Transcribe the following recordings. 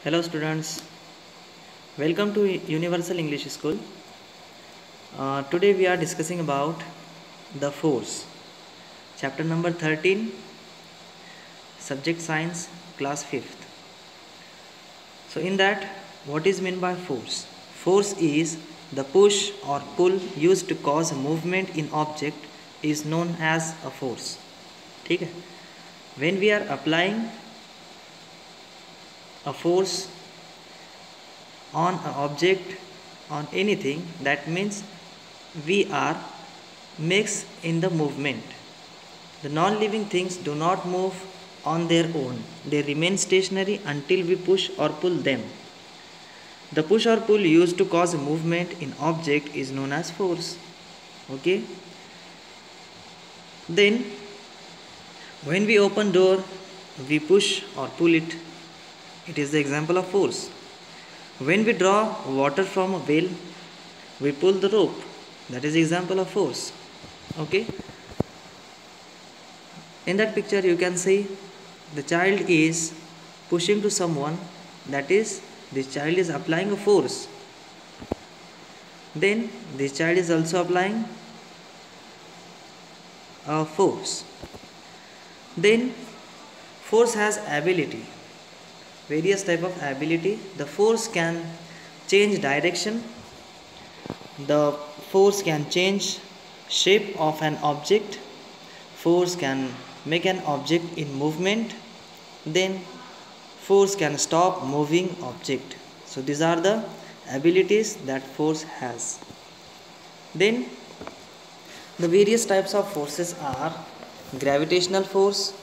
Hello students, welcome to Universal English School. Today we are discussing about the force, chapter number 13, subject science, class 5th. So in that, what is meant by force? Force is the push or pull used to cause a movement in object is known as a force. ठीक है? When we are applying a force on an object, on anything, that means we are mixed in the movement. The non-living things do not move on their own. They remain stationary until we push or pull them. The push or pull used to cause a movement in object is known as force. Okay? Then when we open door, we push or pull it. It is the example of force. When we draw water from a well, we pull the rope. That is the example of force. Okay? In that picture you can see the child is pushing to someone, that is, this child is applying a force. Then this child is also applying a force. Then force has ability, various type of ability. The force can change direction, the force can change shape of an object, force can make an object in movement, then force can stop moving object. So these are the abilities that force has. Then the various types of forces are gravitational force,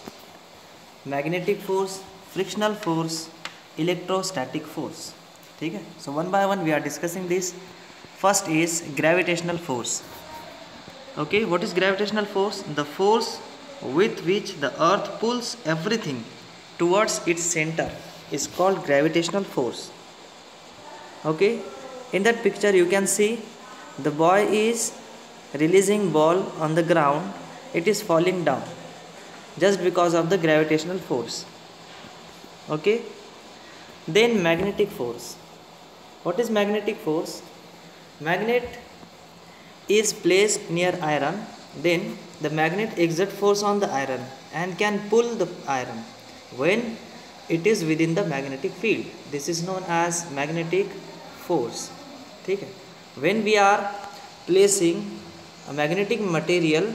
magnetic force, frictional force, electrostatic force. ठीक है? So one by one we are discussing this. First is gravitational force. Okay, what is gravitational force? The force with which the earth pulls everything towards its center is called gravitational force. Okay, in that picture you can see the boy is releasing ball on the ground. It is falling down just because of the gravitational force. Okay, then magnetic force. What is magnetic force? Magnet is placed near iron, then the magnet exerts force on the iron and can pull the iron when it is within the magnetic field. This is known as magnetic force. ठीक है? When we are placing a magnetic material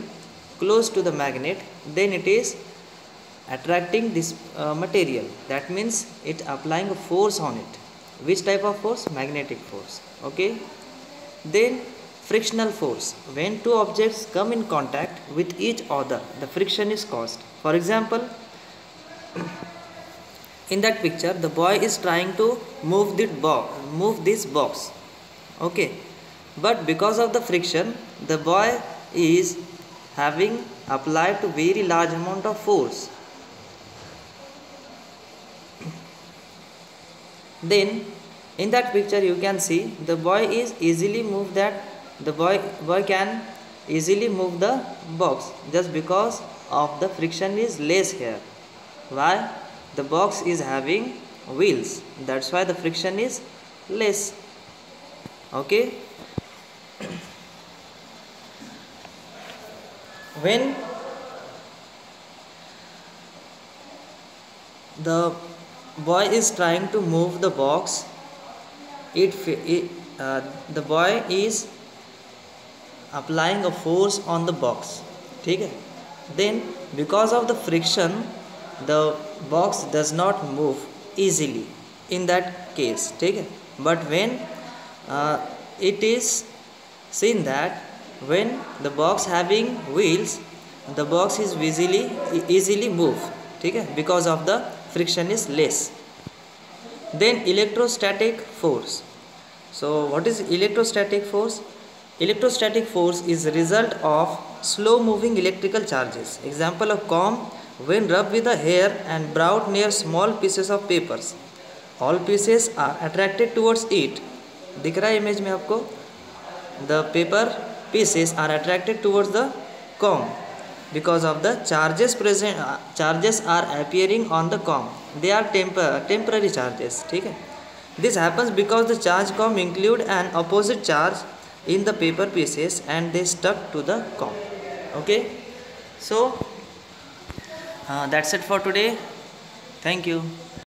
close to the magnet, then it is attracting this material. That means it applying a force on it. Which type of force? Magnetic force. Okay. Then frictional force. When two objects come in contact with each other, the friction is caused. For example, in that picture the boy is trying to move this box. Okay, but because of the friction, the boy is having applied to very large amount of force. Then in that picture you can see the boy is easily move that the boy can easily move the box just because of the friction is less here. Why? The box is having wheels, that's why the friction is less. Okay, when the boy is trying to move the box, the boy is applying a force on the box. ठीक है? Then because of the friction the box does not move easily in that case. ठीक है? But when it is seen that when the box having wheels, the box is easily move. ठीक है? Because of the friction is less. Then electrostatic force. So what is electrostatic force? Electrostatic force is a result of slow moving electrical charges. Example of comb when rubbed with the hair and brought near small pieces of papers. All pieces are attracted towards it. दिख रहा है image में आपको? The paper pieces are attracted towards the comb. because of the charges present, charges are appearing on the com. They are temporary charges. ठीक है. This happens because the charge com include an opposite charge in the paper pieces and they stuck to the com. Okay. So that's it for today. Thank you.